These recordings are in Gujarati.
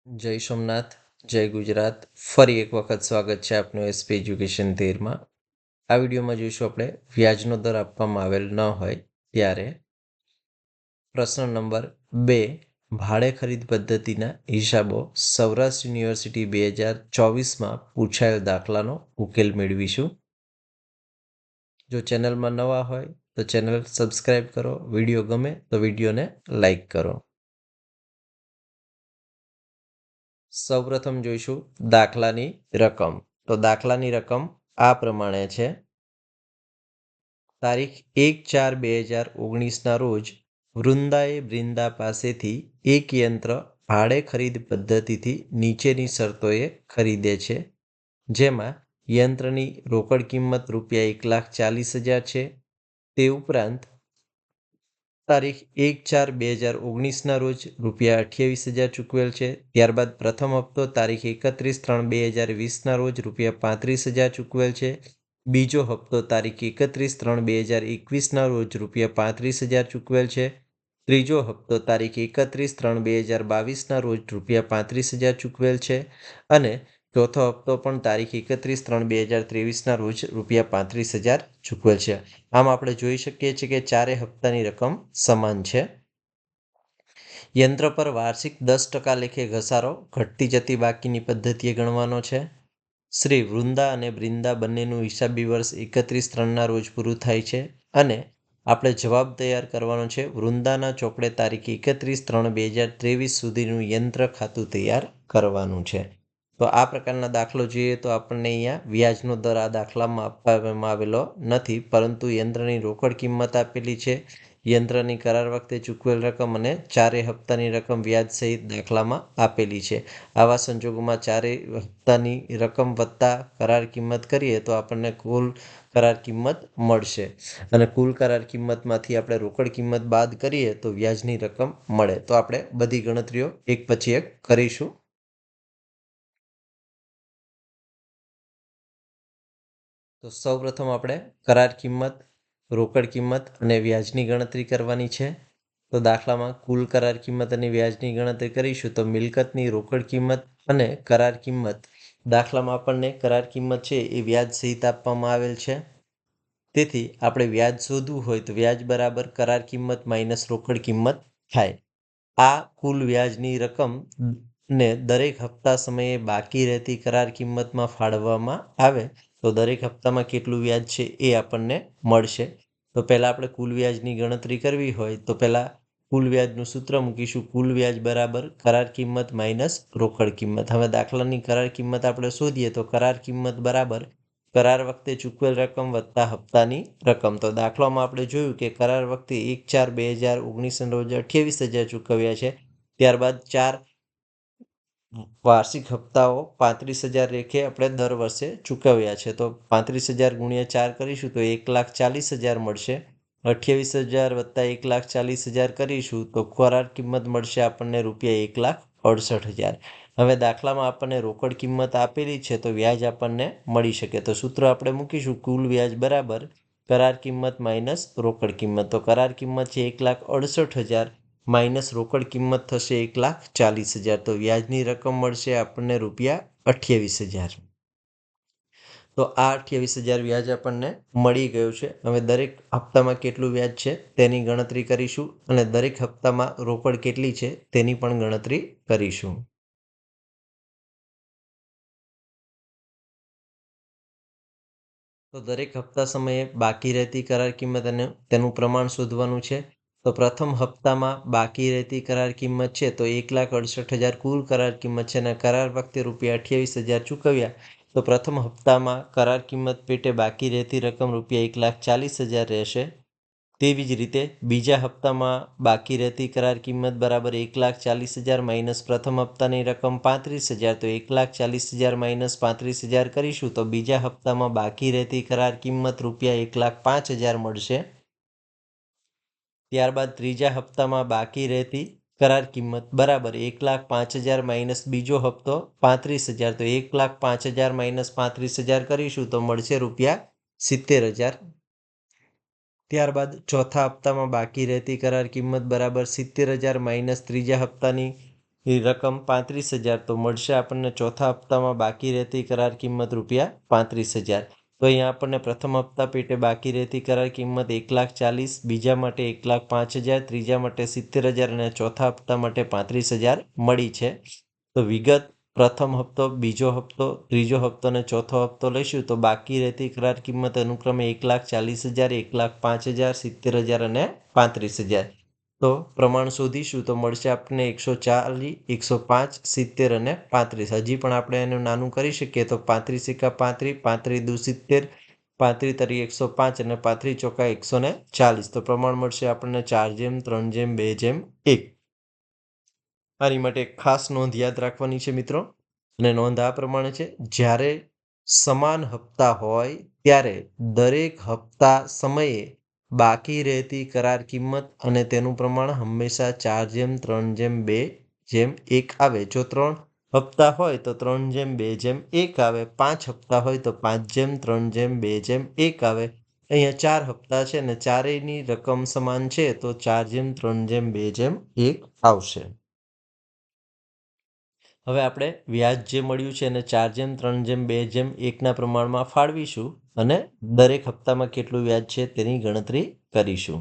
જય સોમનાથ, જય ગુજરાત. ફરી એક વખત સ્વાગત છે આપનું એસપી એજ્યુકેશન 13માં. આ વિડીયોમાં જોઈશું આપણે વ્યાજનો દર આપવામાં આવેલ ન હોય ત્યારે પ્રશ્ન નંબર 2 ભાડે ખરીદ પદ્ધતિના હિસાબો સૌરાષ્ટ્ર યુનિવર્સિટી 2024માં પૂછાયેલ દાખલાનો ઉકેલ મેળવીશું. જો ચેનલમાં નવા હોય તો ચેનલ સબસ્ક્રાઈબ કરો, વિડીયો ગમે તો વિડીયોને લાઈક કરો. સૌપ્રથમ જોઈશું દાખલાની રકમ. તો દાખલાની રકમ આ પ્રમાણે છે. તારીખ 1/4/2019ના રોજ વૃંદાએ બ્રિંદા પાસેથી એક યંત્ર ભાડે ખરીદ પદ્ધતિથી નીચેની શરતોએ ખરીદે છે, જેમાં યંત્રની રોકડ કિંમત ₹1,40,000 છે. તે ઉપરાંત તારીખ 1/4/2019ના રોજ ₹28,000 ચૂકવેલ છે. ત્યારબાદ પ્રથમ હપ્તો તારીખ 31/3/2020ના રોજ ₹35,000 ચૂકવેલ છે. બીજો હપ્તો તારીખ 31/3/2021ના રોજ ₹35,000 ચૂકવેલ છે. ત્રીજો હપ્તો તારીખ 31/3/2022ના રોજ ₹35,000 ચૂકવેલ છે. અને ચોથો હપ્તો પણ તારીખ 31/3/2023ના રોજ ₹35,000 ચૂકવેલ છે. આમ આપણે જોઈ શકીએ છીએ કે ચારે હપ્તાની રકમ સમાન છે. યંત્ર પર વાર્ષિક 10% લેખે ઘસારો ઘટતી જતી બાકીની પદ્ધતિએ ગણવાનો છે. શ્રી વૃંદા અને બ્રિંદા બંનેનું હિસાબી વર્ષ 31/3ના રોજ પૂરું થાય છે અને આપણે જવાબ તૈયાર કરવાનો છે. વૃંદાના ચોપડે તારીખ 31/3/2023 સુધીનું યંત્ર ખાતું તૈયાર કરવાનું છે. તો આ પ્રકારના દાખલો જોઈએ તો આપણને અહીંયા વ્યાજનો દર આ દાખલામાં આપવામાં આવેલો નથી, પરંતુ યંત્રની રોકડ કિંમત આપેલી છે, યંત્રની કરાર વખતે ચૂકવેલ રકમ અને ચારે હપ્તાની રકમ વ્યાજ સહિત દાખલામાં આપેલી છે. આવા સંજોગોમાં ચારે હપ્તાની રકમ વત્તા કરાર કિંમત કરીએ તો આપણને કુલ કરાર કિંમત મળશે અને કુલ કરાર કિંમતમાંથી આપણે રોકડ કિંમત બાદ કરીએ તો વ્યાજની રકમ મળે. તો આપણે બધી ગણતરીઓ એક પછી એક કરીશું. તો સૌપ્રથમ આપણે કરાર કિંમત, રોકડ કિંમત અને વ્યાજની ગણતરી કરવાની છે. તો દાખલામાં કુલ કરાર કિંમત અને વ્યાજની ગણતરી કરીશું તો મિલકતની રોકડ કિંમત અને કરાર કિંમત. દાખલામાં આપણને કરાર કિંમત છે એ વ્યાજ સહિત આપવામાં આવેલ છે. તેથી આપણે વ્યાજ શોધવું હોય તો વ્યાજ બરાબર કરાર કિંમત માઇનસ રોકડ કિંમત થાય. આ કુલ વ્યાજની રકમ ને દરેક હપ્તા સમયે બાકી રહેતી કરાર કિંમતમાં ફાળવવામાં આવે તો દરેક હપ્તામાં કેટલું વ્યાજ છે એ આપણને મળશે. તો પહેલાં આપણે કુલ વ્યાજની ગણતરી કરવી હોય તો પહેલાં કુલ વ્યાજનું સૂત્ર મૂકીશું. કુલ વ્યાજ બરાબર કરાર કિંમત માઇનસ રોકડ કિંમત. હવે દાખલાની કરાર કિંમત આપણે શોધીએ તો કરાર કિંમત બરાબર કરાર વખતે ચૂકવેલ રકમ વત્તા હપ્તાની રકમ. તો દાખલામાં આપણે જોયું કે કરાર વખતે 1/4/2019ના રોજ 28,000 ચૂકવ્યા છે. ત્યારબાદ 4 વાર્ષિક હપ્તાઓ 35,000 લેખે આપણે દર વર્ષે ચૂકવ્યા છે. તો 35,000 ગુણ્યા 4 કરીશું તો 1,40,000 મળશે. 28,000 વત્તા 1,40,000 કરીશું તો કરાર કિંમત મળશે આપણને ₹1,68,000. હવે દાખલામાં આપણને રોકડ કિંમત આપેલી છે તો વ્યાજ આપણને મળી શકે. તો સૂત્ર આપણે મૂકીશું. કુલ વ્યાજ બરાબર કરાર કિંમત માઇનસ રોકડ કિંમત. તો કરાર કિંમત છે 1,68,000 માઇનસ રોકડ કિંમત થશે 1,40,000. તો વ્યાજની રકમ મળશે આપણને ₹28,000. તો આ 28,000 વ્યાજ આપણને મળી ગયું છે. હવે દરેક હપ્તામાં કેટલું વ્યાજ છે તેની ગણતરી કરીશું અને દરેક હપ્તામાં રોકડ કેટલી છે તેની પણ ગણતરી કરીશું. તો દરેક હપ્તા સમયે બાકી રહેતી કરાર કિંમત અને તેનું પ્રમાણ શોધવાનું છે. તો પ્રથમ હપ્તામાં બાકી રહેતી કરાર કિંમત છે તો 1,68,000 કુલ કરાર કિંમત છે અને કરાર વખતે ₹28,000 ચૂકવ્યા. તો પ્રથમ હપ્તામાં કરાર કિંમત પેટે બાકી રહેતી રકમ ₹1,40,000 રહેશે. તેવી જ રીતે બીજા હપ્તામાં બાકી રહેતી કરાર કિંમત બરાબર 1,40,000 માઇનસ પ્રથમ હપ્તાની રકમ 35,000. તો 1,40,000 માઇનસ 35,000 કરીશું તો બીજા હપ્તામાં બાકી રહેતી કરાર કિંમત ₹1,05,000 મળશે. ત્યારબાદ ત્રીજા હપ્તામાં બાકી રહેતી કરાર કિંમત બરાબર 1,05,000 માઇનસ બીજો હપ્તો 35,000. તો 1,05,000 માઇનસ 35,000 કરીશું તો મળશે ₹70,000. ત્યારબાદ ચોથા હપ્તામાં બાકી રહેતી કરાર કિંમત બરાબર 70,000 માઇનસ ત્રીજા હપ્તાની એ રકમ 35,000 તો મળશે આપણને ચોથા હપ્તામાં બાકી રહેતી કરાર કિંમત ₹35,000. તો અહીંયા આપણને પ્રથમ હપ્તા પેટે બાકી રહેતી કરાર કિંમત 1,40,000, બીજા માટે 1,05,000, ત્રીજા માટે 70,000 અને ચોથા હપ્તા માટે 35,000 મળી છે. તો વિગત પ્રથમ હપ્તો, બીજો હપ્તો, ત્રીજો હપ્તો અને ચોથો હપ્તો લઈશું તો બાકી રહેતી કરાર કિંમત અનુક્રમે 1,40,000, 1,05,000, 70,000 અને 35,000. તો પ્રમાણ શોધીશું તો મળશે આપણને 140, 105, 70 અને 35. હજી પણ આપણે એનું નાનું કરી શકીએ તો 35 એકા 35, 35 દુ 70, 35 તરી 105 અને 35 ચોકા 140. તો પ્રમાણ મળશે આપણને 4:3:2:1. આની માટે ખાસ નોંધ યાદ રાખવાની છે મિત્રો, અને નોંધ આ પ્રમાણે છે: જ્યારે સમાન હપ્તા હોય ત્યારે દરેક હપ્તા સમયે બાકી રહેતી કરાર કિંમત અને તેનું પ્રમાણ હંમેશા 4:3:2:1 આવે. જો 3 હપ્તા હોય તો 3:2:1 આવે. 5 હપ્તા હોય તો 5:3:2:1 આવે. અહીંયા 4 હપ્તા છે અને ચારેયની રકમ સમાન છે તો 4:3:2:1 આવશે. હવે આપણે વ્યાજ જે મળ્યું છે એને 4:3:2:1 પ્રમાણમાં ફાળવીશું અને દરેક હપ્તામાં કેટલું વ્યાજ છે તેની ગણતરી કરીશું.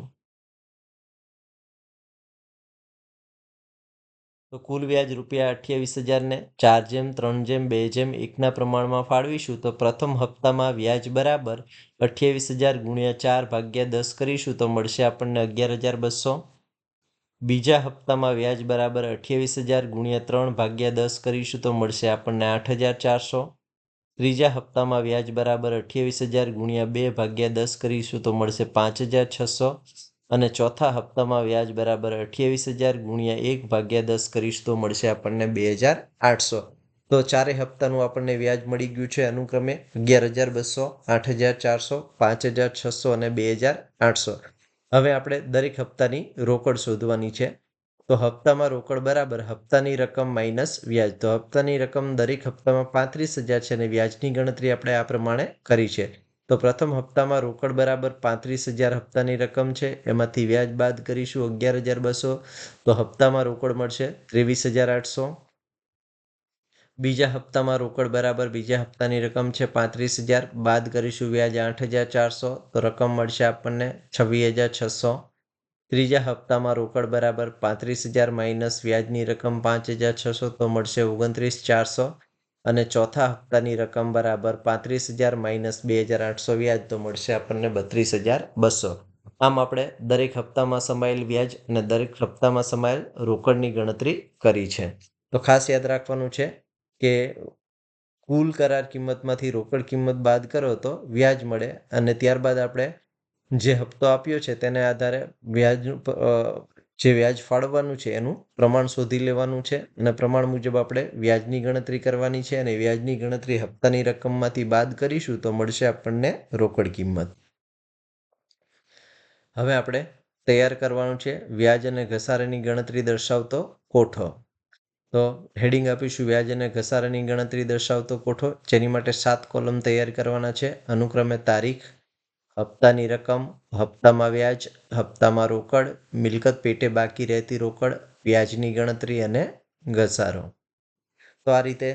તો કુલ વ્યાજ ₹28,000 ને 4:3:2:1 પ્રમાણમાં ફાળવીશું તો પ્રથમ હપ્તામાં વ્યાજ બરાબર 28,000 ગુણ્યા 4 ભાગ્યા 10 કરીશું તો મળશે આપણને 11,200. બીજા હપ્તામાં વ્યાજ બરાબર 28,000 ગુણ્યા 3 ભાગ્યા 10 કરીશું તો મળશે આપણને 8,400. ત્રીજા હપ્તામાં વ્યાજ બરાબર 28,000 ગુણ્યા 2 ભાગ્યા 10 કરીશું તો મળશે 5,600. અને ચોથા હપ્તામાં વ્યાજ બરાબર 28,000 ગુણ્યા 1 ભાગ્યા 10 કરીશું તો મળશે આપણને 2,800. તો ચારે હપ્તાનું આપણને વ્યાજ મળી ગયું છે અનુક્રમે 11,200, 8,400, 5,600 અને 2,800. હવે આપણે દરેક હપ્તાની રોકડ શોધવાની છે. તો હપ્તામાં રોકડ બરાબર હપ્તાની રકમ માઇનસ વ્યાજ. તો હપ્તાની રકમ દરેક હપ્તામાં 35,000 છે અને વ્યાજની ગણતરી આપણે આ પ્રમાણે કરી છે. તો પ્રથમ હપ્તામાં રોકડ બરાબર 35,000 હપ્તાની રકમ છે, એમાંથી વ્યાજ બાદ કરીશું 11,200 તો હપ્તામાં રોકડ મળશે 23,800. બીજા હપ્તામાં રોકડ બરાબર બીજા હપ્તાની રકમ છે 35,000, બાદ કરીશું વ્યાજ 8,400 તો રકમ મળશે આપણને 26,600. ત્રીજા હપ્તામાં રોકડ બરાબર 35,000 માઇનસ વ્યાજની રકમ 5,600 તો મળશે 29,400. અને ચોથા હપ્તાની રકમ બરાબર 35,000 માઇનસ 2,800 વ્યાજ તો મળશે આપણને 32,200. આમ આપણે દરેક હપ્તામાં સમાયેલ વ્યાજ અને દરેક હપ્તામાં સમાયેલ રોકડની ગણતરી કરી છે. તો ખાસ યાદ રાખવાનું છે કે કુલ કરાર કિંમતમાંથી રોકડ કિંમત બાદ કરો તો વ્યાજ મળે અને ત્યારબાદ આપણે જે હપ્તો આપ્યો છે તેને આધારે જે વ્યાજ ફાળવવાનું છે એનું પ્રમાણ શોધી લેવાનું છે અને પ્રમાણ મુજબ આપણે વ્યાજની ગણતરી કરવાની છે અને વ્યાજની ગણતરી હપ્તાની રકમમાંથી બાદ કરીશું તો મળશે આપણને રોકડ કિંમત. હવે આપણે તૈયાર કરવાનું છે વ્યાજ અને ઘસારાની ગણતરી દર્શાવતો કોઠો. તો હેડિંગ આપીશું વ્યાજ અને ઘસારાની ગણતરી દર્શાવતો કોઠો, જેની માટે 7 કોલમ તૈયાર કરવાના છે. અનુક્રમે તારીખ, હપ્તાની રકમ, હપ્તામાં વ્યાજ, હપ્તામાં રોકડ, મિલકત પેટે બાકી રહેતી રોકડ, વ્યાજની ગણતરી અને ઘસારો. તો આ રીતે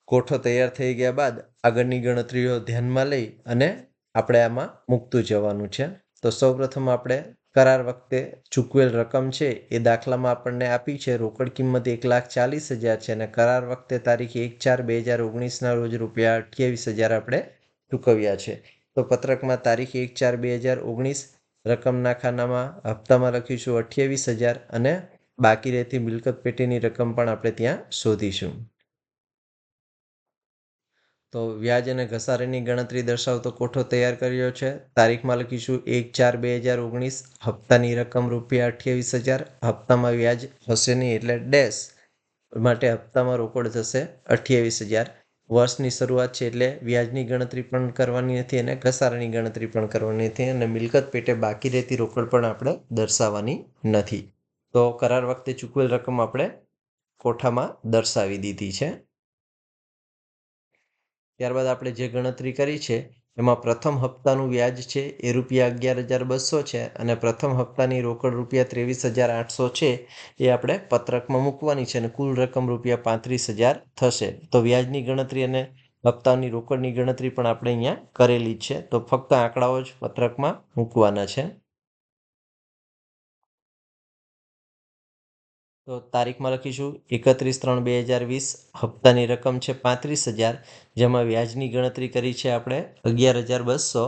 કોઠો તૈયાર થઈ ગયા બાદ આગળની ગણતરીઓ ધ્યાનમાં લઈ અને આપણે આમાં મૂકતું જવાનું છે. તો સૌપ્રથમ આપણે કરાર વખતે ચૂકવેલ રકમ છે એ દાખલામાં આપણને આપી છે. રોકડ કિંમત 1,40,000 છે અને કરાર વખતે તારીખ 1/4/2019 રોજ ₹28,000 આપણે ચૂકવ્યા છે. તો પત્રકમાં તારીખ 1/4/2019, રકમના ખાનામાં હપ્તામાં લખીશું 28,000 અને બાકી રહેતી મિલકત પેટેની રકમ પણ આપણે ત્યાં શોધીશું. તો વ્યાજ અને ઘસારાની ગણતરી દર્શાવતો કોઠો તૈયાર કર્યો છે. તારીખમાં લખીશું 1/4/2019, હપ્તાની રકમ ₹28,000, હપ્તામાં વ્યાજ હશે નહીં એટલે ડેશ માટે હપ્તામાં રોકડ થશે 28,000. વર્ષની શરૂઆત છે એટલે વ્યાજની ગણતરી પણ કરવાની નથી અને ઘસારાની ગણતરી પણ કરવાની નથી અને મિલકત પેટે બાકી રહેતી રોકડ પણ આપણે દર્શાવવાની નથી. તો કરાર વખતે ચૂકવેલ રકમ આપણે કોઠામાં દર્શાવી દીધી છે. ત્યારબાદ આપણે જે ગણતરી કરી છે એમાં પ્રથમ હપ્તાનું વ્યાજ છે એ ₹11,200 છે અને પ્રથમ હપ્તાની રોકડ ₹23,800 છે એ આપણે પત્રકમાં મૂકવાની છે અને કુલ રકમ ₹35,000 થશે. તો વ્યાજની ગણતરી અને હપ્તાની રોકડની ગણતરી પણ આપણે અહીંયા કરેલી છે. તો ફક્ત આંકડાઓ જ પત્રકમાં મૂકવાના છે. તો તારીખમાં લખીશું 31/3/2020 હપ્તાની રકમ છે 35,000, જેમાં વ્યાજની ગણતરી કરી છે આપણે 11,200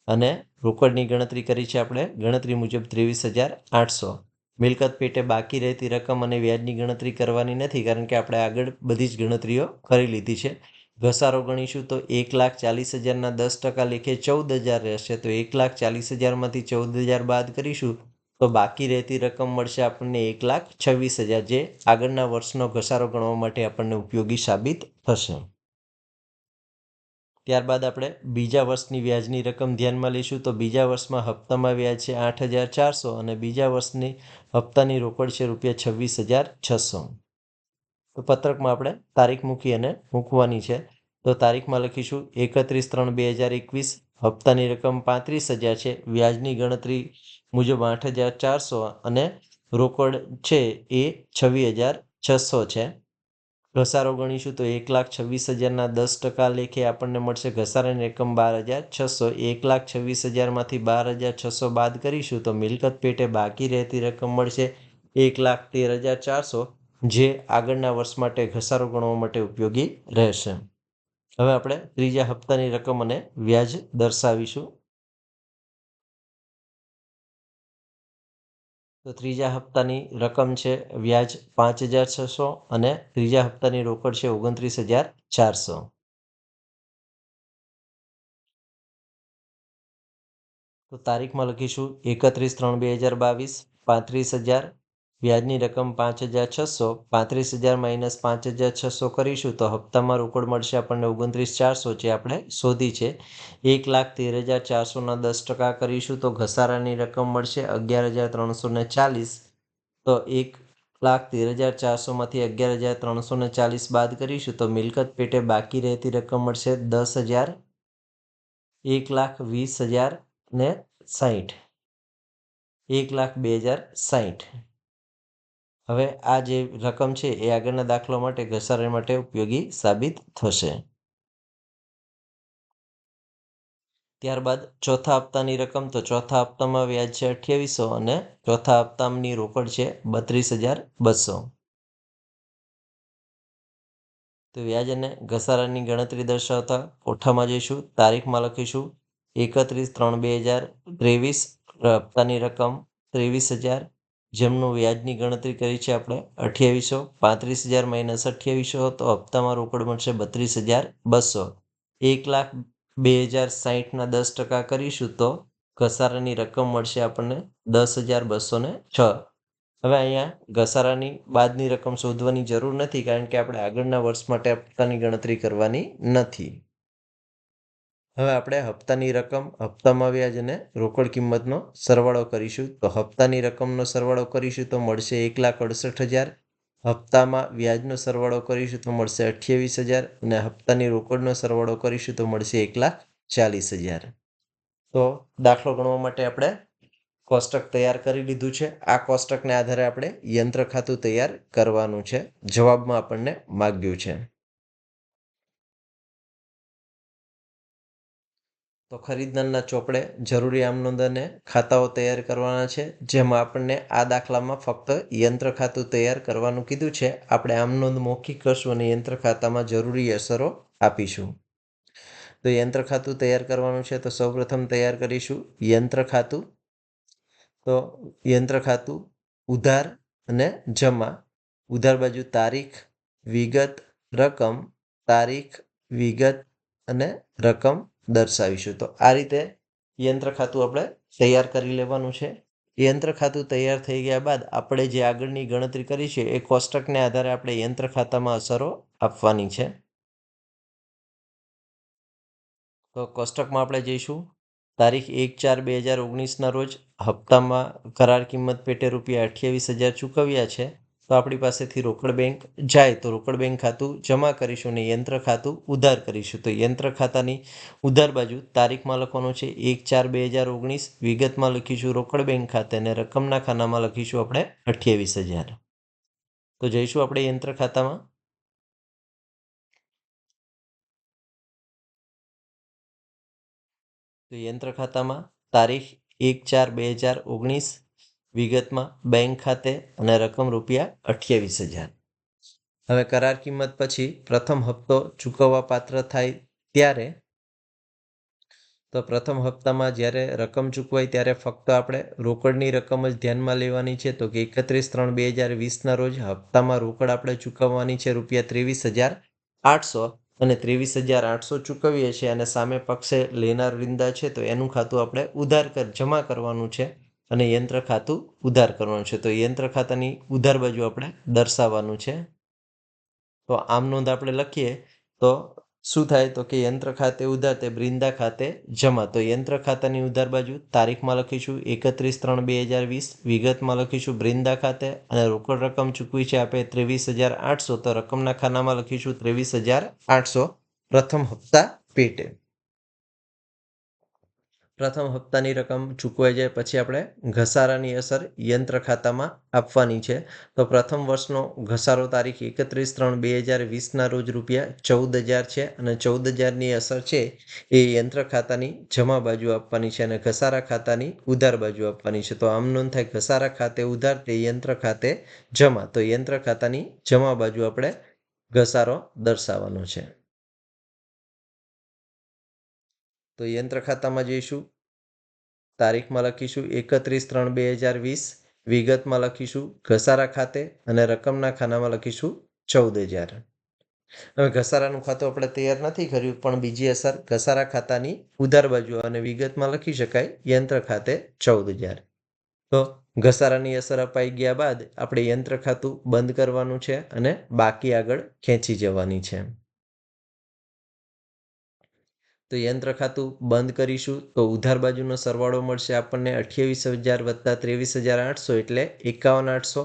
અને રોકડની ગણતરી કરી છે આપણે ગણતરી મુજબ 23,800. મિલકત પેટે બાકી રહેતી રકમ અને વ્યાજની ગણતરી કરવાની નથી, કારણ કે આપણે આગળ બધી જ ગણતરીઓ કરી લીધી છે. ઘસારો ગણીશું તો 1,40,000ના 10% લેખે 14,000 રહેશે. તો 1,40,000માંથી 14,000 બાદ કરીશું તો બાકી રહેતી રકમ મળશે આપણને 1,26,000, જે આગળના વર્ષનો ઘસારો ગણવા માટે આપણને ઉપયોગી સાબિત થશે. ત્યારબાદ આપણે બીજા વર્ષની વ્યાજની રકમ ધ્યાનમાં લઈશું. તો બીજા વર્ષમાં હપ્તામાં વ્યાજ છે 8,400 અને બીજા વર્ષની હપ્તાની રોકડ છે ₹26,600. તો પત્રકમાં આપણે તારીખ મૂકી અને મૂકવાની છે. તો તારીખમાં લખીશું 31/3/2021 હપ્તાની રકમ 35,000 છે. વ્યાજની ગણતરી મુજબ 8,400 અને રોકડ છે એ 26,600 છે. ઘસારો ગણીશું તો 1,26,000ના 10% લેખે આપણને મળશે ઘસારાની રકમ 12,600. 1,26,000માંથી 12,600 બાદ કરીશું તો મિલકત પેટે બાકી રહેતી રકમ મળશે 1,13,400, જે આગળના વર્ષ માટે ઘસારો ગણવા માટે ઉપયોગી રહેશે. હવે આપણે ત્રીજા હપ્તાની રકમ અને વ્યાજ દર્શાવીશું. તો ત્રીજા હપ્તાની રકમ છે વ્યાજ 5,600 અને ત્રીજા હપ્તાની રોકડ છે 29,400. તો તારીખમાં લખીશું 31/3/2022 35,000, વ્યાજની રકમ 5,600. 35,000 માઇનસ 5,600 કરીશું તો હપ્તામાં રોકડ મળશે આપણને 29,400, જે આપણે શોધી છે. 1,13,400ના 10% કરીશું તો ઘસારાની રકમ મળશે 11,340. તો 1,13,400માંથી 11,340 બાદ કરીશું તો મિલકત પેટે બાકી રહેતી રકમ મળશે 10,000, 1,20,000 ને 60. 1,02,060. હવે આ જે રકમ છે એ આગળના દાખલા માટે ઘસારા માટે ઉપયોગી સાબિત થશે. ત્યારબાદ ચોથા હપ્તાની રકમ. તો ચોથા હપ્તામાં વ્યાજ છે 2800 અને ચોથા હપ્તાની રોકડ છે 32,200. તો વ્યાજ અને ઘસારાની ગણતરી દર્શાવતા કોઠામાં જઈશું. તારીખમાં લખીશું 31/3/2023 હપ્તાની રકમ 23,000, જેમનું વ્યાજની ગણતરી કરી છે આપણે 2800. 35,000 માઇનસ 2800 તો હપ્તામાં રોકડ મળશે 32,200. 1,02,060ના 10% કરીશું તો ઘસારાની રકમ મળશે આપણને 10,206. હવે અહીંયા ઘસારાની બાદની રકમ શોધવાની જરૂર નથી, કારણ કે આપણે આગળના વર્ષ માટે હપ્તાની ગણતરી કરવાની નથી. હવે આપણે હપ્તાની રકમ, હપ્તામાં વ્યાજ અને રોકડ કિંમતનો સરવાળો કરીશું. તો હપ્તાની રકમનો સરવાળો કરીશું તો મળશે 1,68,000. હપ્તામાં વ્યાજનો સરવાળો કરીશું તો મળશે 28,000 અને હપ્તાની રોકડનો સરવાળો કરીશું તો મળશે 1,40,000. તો દાખલો ગણવા માટે આપણે કોષ્ટક તૈયાર કરી લીધું છે. આ કોષ્ટકને આધારે આપણે યંત્ર ખાતું તૈયાર કરવાનું છે. જવાબમાં આપણને માગ્યું છે. તો ખરીદનારના ચોપડે જરૂરી આમ નોંધ અને ખાતાઓ તૈયાર કરવાના છે, જેમાં આપણને આ દાખલામાં ફક્ત યંત્ર ખાતું તૈયાર કરવાનું કીધું છે. આપણે આમ નોંધ મૌખિક કરશું અને યંત્ર ખાતામાં જરૂરી અસરો આપીશું. તો યંત્ર ખાતું તૈયાર કરવાનું છે. તો સૌપ્રથમ તૈયાર કરીશું યંત્ર ખાતું. તો યંત્ર ખાતું ઉધાર અને જમા. ઉધાર બાજુ તારીખ, વિગત, રકમ, તારીખ, વિગત અને રકમ દર્શાવીશું. તો આ રીતે યંત્ર ખાતું આપણે તૈયાર કરી લેવાનું છે. યંત્ર ખાતું તૈયાર થઈ ગયા બાદ આપણે જે આગળની ગણતરી કરી છે એ કોષ્ટકને આધારે આપણે યંત્ર ખાતામાં અસરો આપવાની છે. તો કોષ્ટકમાં આપણે જઈશું. તારીખ 1/4/2019ના રોજ હપ્તામાં કરાર કિંમત પેટે ₹28,000 ચૂકવ્યા છે. તો આપણી પાસેથી રોકડ બેંક જાય તો રોકડ બેંક ખાતું જમા કરીશું અને યંત્ર ખાતું ઉધાર કરીશું. તો યંત્ર ખાતાની ઉધાર બાજુ તારીખમાં લખવાનું છે 1/4/2019, વિગતમાં લખીશું રોકડ બેંક ખાતે અને રકમના ખાનામાં લખીશું આપણે 28,000. તો જઈશું આપણે યંત્ર ખાતામાં. તો યંત્ર ખાતામાં તારીખ 1/4/2019, વિગતમાં બેંક ખાતે અને રકમ ₹28,000. હવે કરાર કિંમત પછી પ્રથમ હપ્તો ચૂકવવા પાત્ર થાય ત્યારે તો પ્રથમ હપ્તામાં જ્યારે રકમ ચૂકવાય ત્યારે ફક્ત આપણે રોકડની રકમ જ ધ્યાનમાં લેવાની છે. તો કે 31/3/2020ના રોજ હપ્તામાં રોકડ આપણે ચૂકવવાની છે ₹23,800 અને 23,800 ચૂકવીએ છીએ અને સામે પક્ષે લેનાર વૃંદા છે તો એનું ખાતું આપણે ઉધાર જમા કરવાનું છે અને યંત્ર ખાતું ઉધાર કરવાનું છે. તો યંત્ર ખાતાની ઉધાર બાજુ આપણે દર્શાવવાનું છે. તો આમ નોંધ આપણે લખીએ તો શું થાય તો કે યંત્ર ખાતે ઉધાર તે બ્રિંદા ખાતે જમા. તો યંત્ર ખાતાની ઉધાર બાજુ તારીખમાં લખીશું 31/3/2020, વિગતમાં લખીશું બ્રિંદા ખાતે અને રોકડ રકમ ચૂકવી છે આપણે 23,800. તો રકમના ખાનામાં લખીશું 23,800 પ્રથમ હપ્તા પેટે. પ્રથમ હપ્તાની રકમ ચૂકવાઈ જાય પછી આપણે ઘસારાની અસર યંત્ર ખાતામાં આપવાની છે. તો પ્રથમ વર્ષનો ઘસારો તારીખ 31/3/2020ના રોજ ₹14,000 છે અને 14,000ની અસર છે એ યંત્ર ખાતાની જમા બાજુ આપવાની છે અને ઘસારા ખાતાની ઉધાર બાજુ આપવાની છે. તો આમ નોંધ થાય ઘસારા ખાતે ઉધાર તે યંત્ર ખાતે જમા. તો યંત્ર ખાતાની જમા બાજુ આપણે ઘસારો દર્શાવવાનો છે. તો યંત્ર ખાતામાં જઈશું, તારીખમાં લખીશું 31/3/2020, વિગતમાં લખીશું ઘસારા ખાતે અને રકમના ખાનામાં લખીશું 14,000. હવે ઘસારાનું ખાતું આપણે તૈયાર નથી કર્યું પણ બીજી અસર ઘસારા ખાતાની ઉધાર બાજુ અને વિગતમાં લખી શકાય યંત્ર ખાતે 14,000. તો ઘસારાની અસર અપાઈ ગયા બાદ આપણે યંત્ર ખાતું બંધ કરવાનું છે અને બાકી આગળ ખેંચી જવાની છે. તો યંત્ર ખાતું બંધ કરીશું તો ઉધાર બાજુનો સરવાળો મળશે આપણને 28,000 વત્તા 23,800 એટલે 51,800.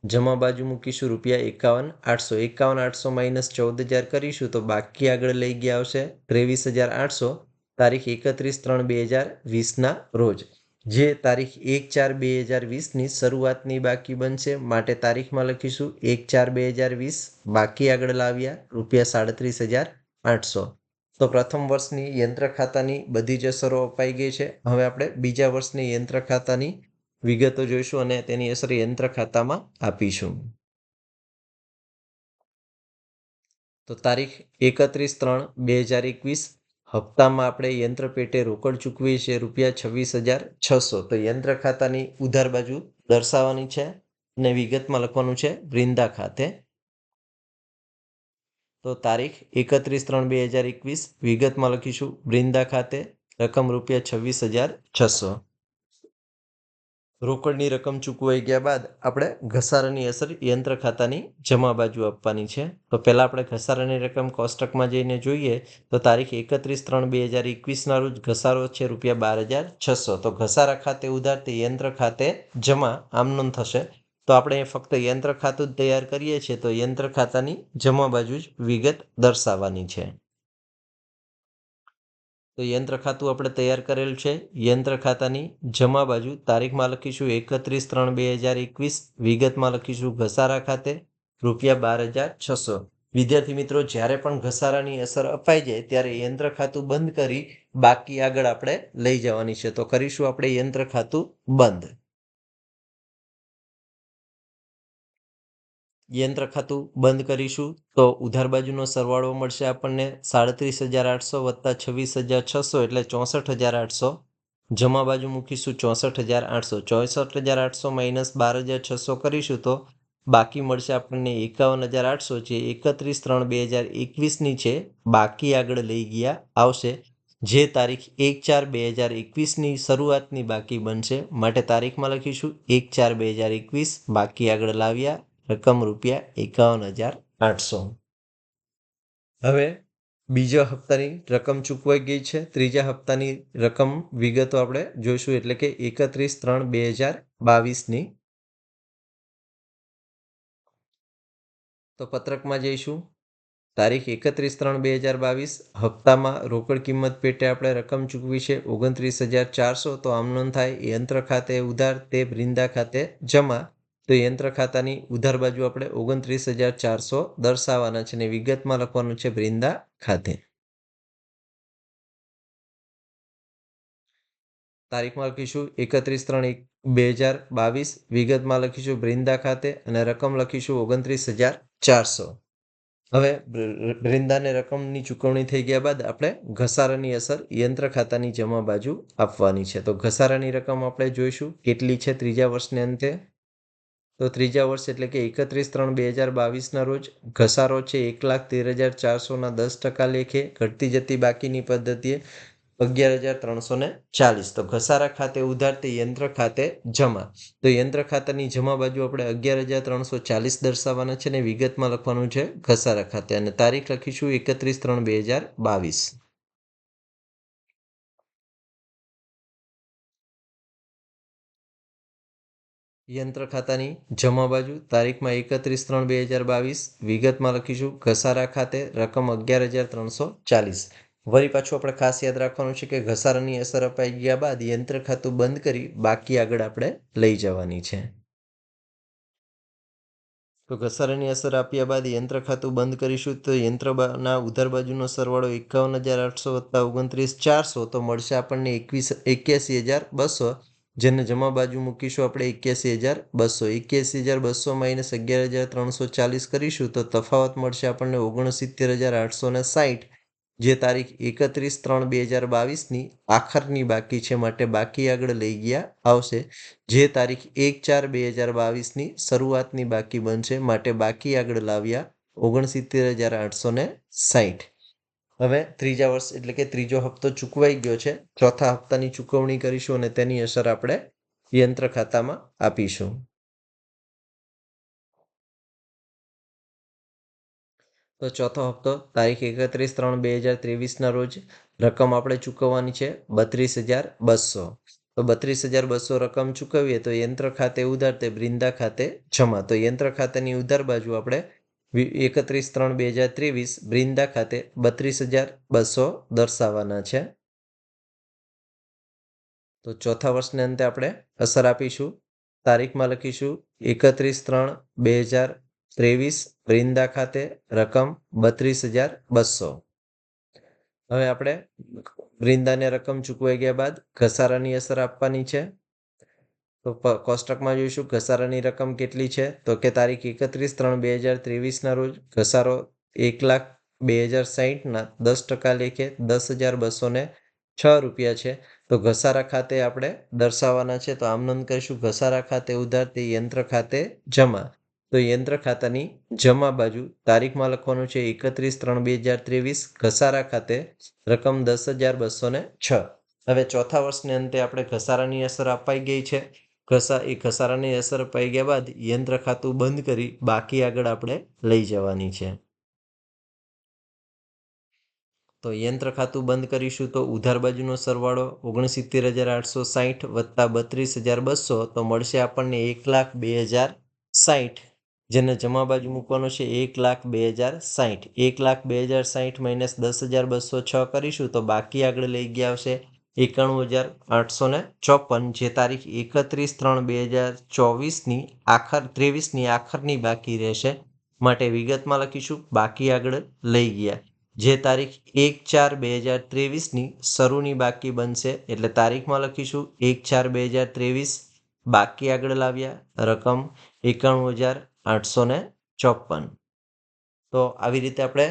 જમા બાજુ મૂકીશું ₹51,800. 51,800 માઇનસ 14,000 કરીશું તો બાકી આગળ લઈ ગયા આવશે 23,800 તારીખ 31/3/2020ના રોજ, જે તારીખ 1/4/2020ની શરૂઆતની બાકી બનશે. માટે તારીખમાં લખીશું 1/4/2020, બાકી આગળ લાવ્યા ₹37,800. તો પ્રથમ વર્ષની યંત્ર ખાતાની બધી જ અસરો અપાઈ ગઈ છે. હવે આપણે બીજા વર્ષની યંત્ર ખાતાની વિગતો જોઈશું અને તેની અસર યંત્ર ખાતામાં આપીશું. તો તારીખ 31/3/2021, હપ્તામાં આપણે યંત્ર પેટે રોકડ ચૂકવીએ છીએ ₹26,600. તો યંત્ર ખાતાની ઉધાર બાજુ દર્શાવવાની છે અને વિગતમાં લખવાનું છે બ્રિંદા ખાતે. તો તારીખ 31/3/2021, વિગતમાં લખીશું બ્રિંદા ખાતે, રકમ ₹26,600. રોકડની રકમ ચૂકવાઈ ગયા બાદ આપણે ઘસારાની અસર યંત્ર ખાતાની જમા બાજુ આપવાની છે. તો પહેલાં આપણે ઘસારાની રકમ કોષ્ટકમાં જઈને જોઈએ તો તારીખ 31/3/2021ના રોજ ઘસારો છે ₹12,600. તો ઘસારા ખાતે ઉધાર તે યંત્ર ખાતે જમા આમ નોંધ થશે. તો આપણે ફક્ત યંત્ર ખાતું જ તૈયાર કરીએ છીએ તો યંત્ર ખાતાની જમા બાજુ જ વિગત દર્શાવવાની છે. તો યંત્ર ખાતું આપણે તૈયાર કરેલ છે. યંત્ર ખાતાની જમા બાજુ તારીખમાં લખીશું 31/3/2021, વિગતમાં લખીશું ઘસારા ખાતે ₹12,600. વિદ્યાર્થી મિત્રો, જ્યારે પણ ઘસારાની અસર અપાઈ જાય ત્યારે યંત્ર ખાતું બંધ કરી બાકી આગળ આપણે લઈ જવાની છે. તો કરીશું આપણે યંત્ર ખાતું બંધ. યંત્ર ખાતું બંધ કરીશું તો ઉધાર બાજુનો સરવાળો મળશે આપણને 37,800 વત્તા 26,600 એટલે 64,800. જમા બાજુ મૂકીશું 64,800. 64,800 માઇનસ 12,600 કરીશું તો બાકી મળશે આપણને 51,800, જે 31/3/2021ની છે બાકી આગળ લઈ ગયા આવશે, જે તારીખ 1/4/2021ની શરૂઆતની બાકી બનશે. માટે તારીખમાં લખીશું 1/4/2021, બાકી આગળ લાવ્યા રકમ ₹51,800. હવે બીજા હપ્તાની રકમ ચૂકવાઈ ગઈ છે. ત્રીજા હપ્તાની રકમ વિગતો આપણે જોઈશું એટલે કે 31/3/2022ની. તો પત્રકમાં જઈશું. તારીખ 31/3/2022 હપ્તામાં રોકડ કિંમત પેટે આપણે રકમ ચૂકવી છે 29,400. તો આમ નોંધ થાય યંત્ર ખાતે ઉધાર તે બ્રિંદા ખાતે જમા. તો યંત્ર ખાતાની ઉધાર બાજુ આપણે 29,400 દર્શાવવાના છે અને વિગતમાં લખવાનું છે બ્રિંદા ખાતે. તારીખમાં લખીશું 31/3/2022, વિગતમાં લખીશું બ્રિંદા ખાતે અને રકમ લખીશું 29,400. હવે બ્રિંદાને રકમની ચૂકવણી થઈ ગયા બાદ આપણે ઘસારાની અસર યંત્ર ખાતાની જમા બાજુ આપવાની છે. તો ઘસારાની રકમ આપણે જોઈશું કેટલી છે ત્રીજા વર્ષને અંતે. તો ત્રીજા વર્ષ એટલે કે 31/3/2022ના રોજ ઘસારો છે 1,13,400ના 10% લેખે ઘટતી જતી બાકીની પદ્ધતિએ 11,340. તો ઘસારા ખાતે ઉધાર તે યંત્ર ખાતે જમા. તો યંત્ર ખાતાની જમા બાજુ આપણે 11,340 દર્શાવવાના છે અને વિગતમાં લખવાનું છે ઘસારા ખાતે અને તારીખ લખીશું 31/3/2022. યંત્ર ખાતાની જમા બાજુ તારીખમાં 31/3/2022, વિગતમાં લખીશું ઘસારા ખાતે રકમ 11,340. વળી પાછું આપણે ખાસ યાદ રાખવાનું છે કે ઘસારાની અસર અપાઈ ગયા બાદ યંત્ર ખાતું બંધ કરી બાકી આગળ આપણે લઈ જવાની છે. તો ઘસારાની અસર આપ્યા બાદ યંત્ર ખાતું બંધ કરીશું. તો યંત્રના ઉધાર બાજુનો સરવાળો 51,800 વત્તા 29,400 તો મળશે આપણને 81,200. જેને જમા બાજુ મૂકીશું આપણે 81,200. 81,200 માઇનસ 11,340 કરીશું તો તફાવત મળશે આપણને 69,860. જે તારીખ 31/3/2022ની આખરની બાકી છે માટે બાકી આગળ લઈ ગયા આવશે. જે તારીખ 1/4/2022ની શરૂઆતની બાકી બનશે માટે બાકી આગળ લાવ્યા 69,860. હવે ત્રીજા વર્ષ એટલે કે ત્રીજો હપ્તો ચૂકવાઈ ગયો છે. ચોથા હપ્તાની ચૂકવણી કરીશું અને તેની અસર આપણે યંત્ર ખાતામાં આપીશું. તો ચોથો હપ્તો તારીખ 31/3/2023ના રોજ રકમ આપણે ચૂકવવાની છે 32,200. તો 32,200 રકમ ચૂકવીએ તો યંત્ર ખાતે ઉધાર તે બ્રિંદા ખાતે જમા. તો યંત્ર ખાતાની ઉધાર બાજુ આપણે 31/3/2023 બ્રિંદા ખાતે 32,200 દર્શાવવાના છે. તો ચોથા વર્ષને અંતે આપણે અસર આપીશું. તારીખમાં લખીશું 31/3/2023 બ્રિંદા ખાતે રકમ 32,200. હવે આપણે બ્રિંદાને રકમ ચૂકવાઈ ગયા બાદ ઘસારાની અસર આપવાની છે. તો કોષ્ટકમાં જોઈશું ઘસારાની રકમ કેટલી છે. તો કે તારીખ 31/3/2023ના રોજ ઘસારો 1,02,060ના 10% લેખે 10,206 રૂપિયા છે. તો ઘસારા ખાતે આપણે દર્શાવવાના છે. તો આમ નોંધ કરીશું ઘસારા ખાતે ઉધાર તે યંત્ર ખાતે જમા. તો યંત્ર ખાતાની જમા બાજુ તારીખમાં લખવાનું છે 31/3/2023 ઘસારા ખાતે રકમ 10,206. હવે ચોથા વર્ષને અંતે આપણે ઘસારાની અસર અપાઈ ગઈ છે. એ ઘસારાની અસર અપાઈ ગયા બાદ યંત્ર ખાતું બંધ કરી બાકી આગળ આપણે લઈ જવાની છે. તો યંત્ર ખાતું બંધ કરીશું તો ઉધાર બાજુનો સરવાળો 69,860 વત્તા 32,200 તો મળશે આપણને 1,02,060. જેને જમા બાજુ મૂકવાનો છે 1,02,060. 1,02,060 માઇનસ 10,206 કરીશું તો બાકી આગળ લઈ ગયા આવશે 91,854. જે તારીખ 31/3/2024ની આખરની બાકી રહેશે માટે વિગતમાં લખીશું બાકી આગળ લઈ ગયા. જે તારીખ 1/4/2023ની શરૂની બાકી બનશે એટલે તારીખમાં લખીશું 1/4/2023 બાકી આગળ લાવ્યા રકમ 91,854. તો આવી રીતે આપણે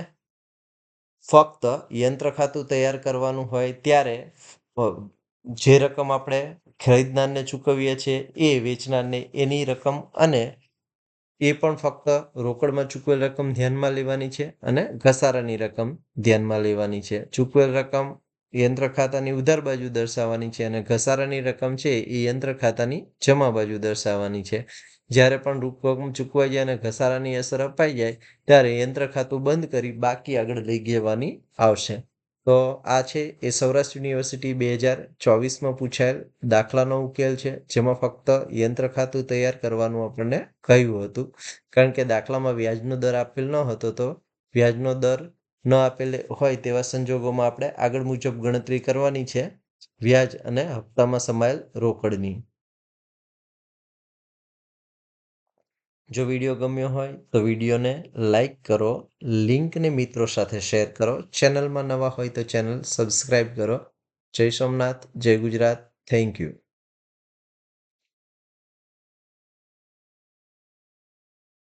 ફક્ત યંત્ર ખાતું તૈયાર કરવાનું હોય ત્યારે જે રકમ આપણે ખરીદનારને ચૂકવીએ છીએ એ વેચનારને એની રકમ અને એ પણ ફક્ત રોકડમાં ચૂકવેલ રકમ ધ્યાનમાં લેવાની છે અને ઘસારાની રકમ ધ્યાનમાં લેવાની છે. ચૂકવેલ રકમ યંત્ર ખાતાની ઉધાર બાજુ દર્શાવવાની છે અને ઘસારાની રકમ છે એ યંત્ર ખાતાની જમા બાજુ દર્શાવવાની છે. જ્યારે પણ રકમ ચૂકવાઈ જાય અને ઘસારાની અસર અપાઈ જાય ત્યારે યંત્ર ખાતું બંધ કરી બાકી આગળ લઈ જવાની આવશે. તો આ છે એ સૌરાષ્ટ્ર યુનિવર્સિટી 2024માં પૂછાયેલ દાખલાનો ઉકેલ છે, જેમાં ફક્ત યંત્ર ખાતું તૈયાર કરવાનું આપણને કહ્યું હતું. કારણ કે દાખલામાં વ્યાજનો દર આપેલ ન હતો, તો વ્યાજનો દર ન આપેલ હોય તેવા સંજોગોમાં આપણે આગળ મુજબ ગણતરી કરવાની છે વ્યાજ અને હપ્તામાં સમાયેલ રોકડની. જો વિડીયો ગમ્યો હોય તો વિડીયોને લાઈક કરો, લિંકને મિત્રો સાથે શેર કરો, ચેનલમાં નવા હોય તો ચેનલ સબસ્ક્રાઈબ કરો. જય સોમનાથ, જય ગુજરાત, થેન્ક યુ.